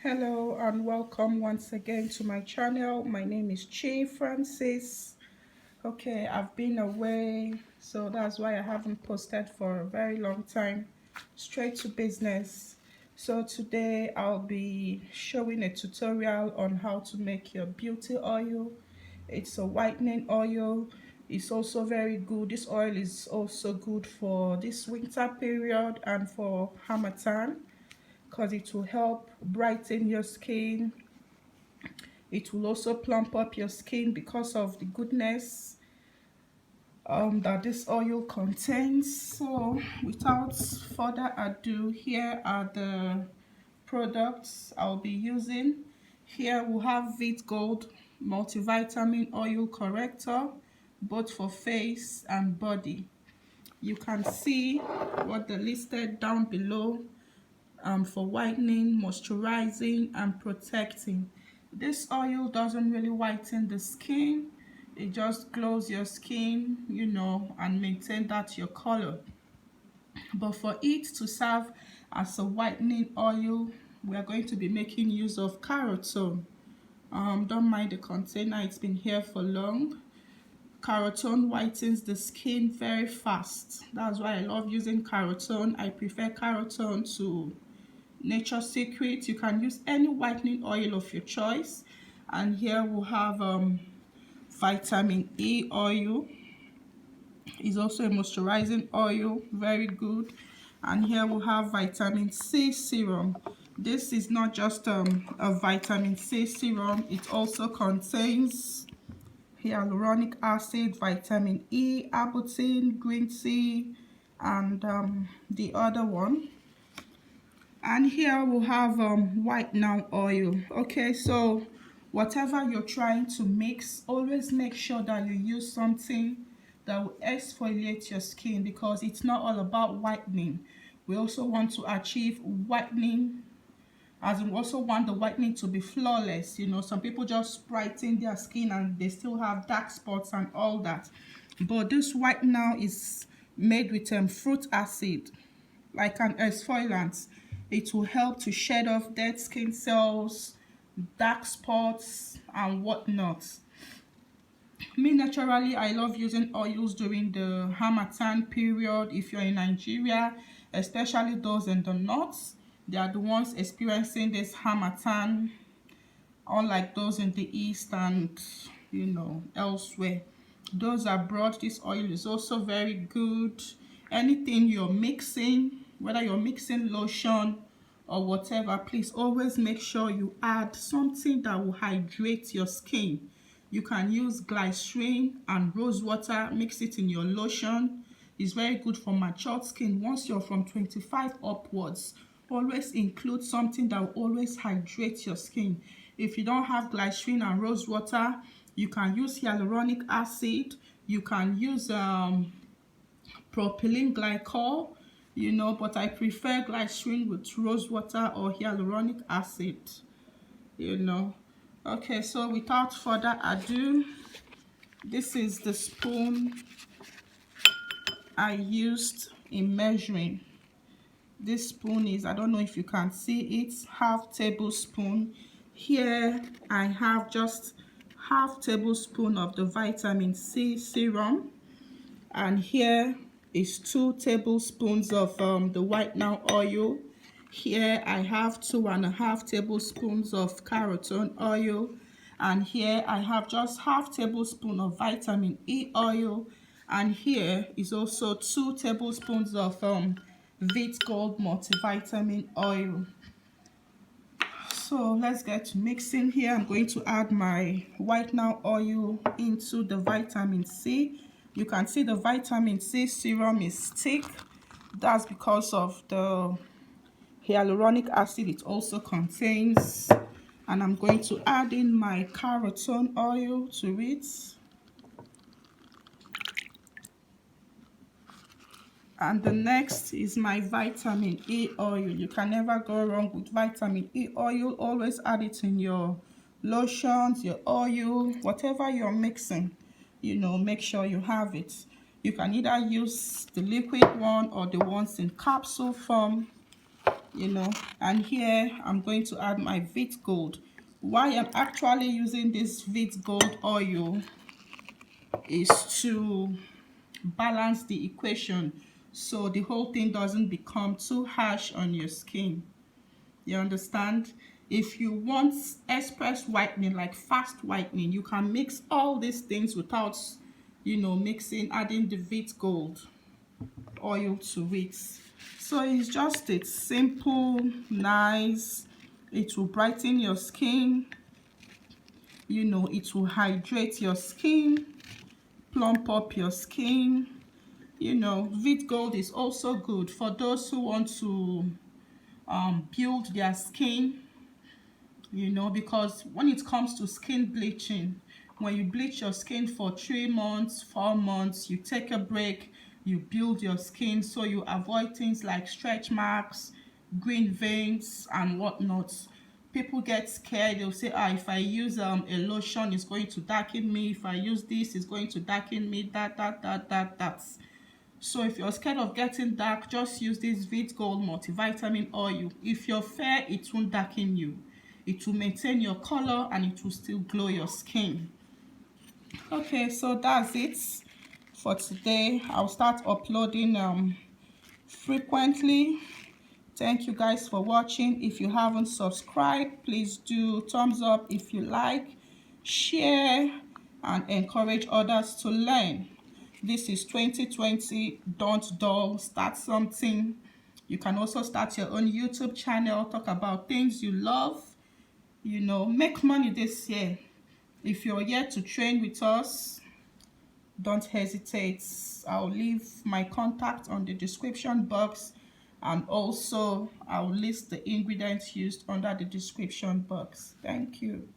Hello and welcome once again to my channel. My name is Chi Francis. Okay, I've been away, so that's why I haven't posted for a very long time. Straight to business. So today I'll be showing a tutorial on how to make your beauty oil. It's a whitening oil. It's also very good. This oil is also good for this winter period and for harmattan, because it will help brighten your skin. It will also plump up your skin because of the goodness that this oil contains. So without further ado, here are the products I'll be using. Here we have Veetgold multivitamin oil corrector, both for face and body. You can see what they listed down below. For whitening, moisturizing, and protecting. This oil doesn't really whiten the skin. It just glows your skin, and maintain that your color. But for it to serve as a whitening oil, we are going to be making use of carotone. Don't mind the container, it's been here for long. Carotone whitens the skin very fast. That's why I love using carotone. I prefer carotone to Nature Secret. You can use any whitening oil of your choice. And here we have vitamin E oil. It's also a moisturizing oil, very good. And here we have vitamin C serum. This is not just a vitamin C serum, it also contains hyaluronic acid, vitamin E, arbutin, green tea, and the other one. And here we'll have whitening oil. Okay, so whatever you're trying to mix, always make sure that you use something that will exfoliate your skin, because it's not all about whitening. We also want to achieve whitening, as we also want the whitening to be flawless. Some people just brighten their skin and they still have dark spots and all that. But this whitening is made with fruit acid, like an exfoliant. It will help to shed off dead skin cells, dark spots, and whatnot. Me, naturally, I love using oils during the harmattan period. If you're in Nigeria, especially those in the north, they are the ones experiencing this harmattan, unlike those in the east and elsewhere. Those abroad, this oil is also very good. Anything you're mixing, whether you're mixing lotion or whatever, please always make sure you add something that will hydrate your skin. You can use glycerin and rose water, mix it in your lotion. It's very good for matured skin. Once you're from 25 upwards, always include something that will always hydrate your skin. If you don't have glycerin and rose water, you can use hyaluronic acid. You can use propylene glycol, but I prefer glycerin with rose water or hyaluronic acid. Okay, so without further ado, this is the spoon I used in measuring. This spoon is, I don't know if you can see it, half tablespoon. Here I have just half tablespoon of the vitamin C serum, and here is 2 tablespoons of the whitening oil. Here I have 2.5 tablespoons of carotone oil, and here I have just half tablespoon of vitamin E oil, and here is also 2 tablespoons of Veetgold multivitamin oil. So let's get to mixing here. I'm going to add my whitening oil into the vitamin C. You can see the vitamin C serum is thick. That's because of the hyaluronic acid it also contains. And I'm going to add in my carotone oil to it. And the next is my vitamin E oil. You can never go wrong with vitamin E oil. Always add it in your lotions, your oil, whatever you're mixing, make sure you have it. You can either use the liquid one or the ones in capsule form. And here I'm going to add my Veetgold. Why I'm actually using this Veetgold oil is to balance the equation so the whole thing doesn't become too harsh on your skin. You understand? If you want express whitening, like fast whitening, you can mix all these things without mixing, adding the Veetgold oil to it. So it's simple, nice. It will brighten your skin, it will hydrate your skin, plump up your skin. Veetgold is also good for those who want to build their skin, because when it comes to skin bleaching, when you bleach your skin for 3 months, 4 months, you take a break, you build your skin, so you avoid things like stretch marks, green veins and whatnot. People get scared. They'll say, if I use a lotion, it's going to darken me. If I use this, it's going to darken me. That. So if you're scared of getting dark, just use this Veetgold multivitamin oil. If you're fair, it won't darken you. It will maintain your color and it will still glow your skin. Okay, so that's it for today. I'll start uploading frequently. Thank you guys for watching. If you haven't subscribed, please do thumbs up if you like, share, and encourage others to learn. This is 2020. Don't dull, start something. You can also start your own YouTube channel, talk about things you love, make money this year. If you're yet to train with us, don't hesitate. I'll leave my contact on the description box, and also I'll list the ingredients used under the description box. Thank you.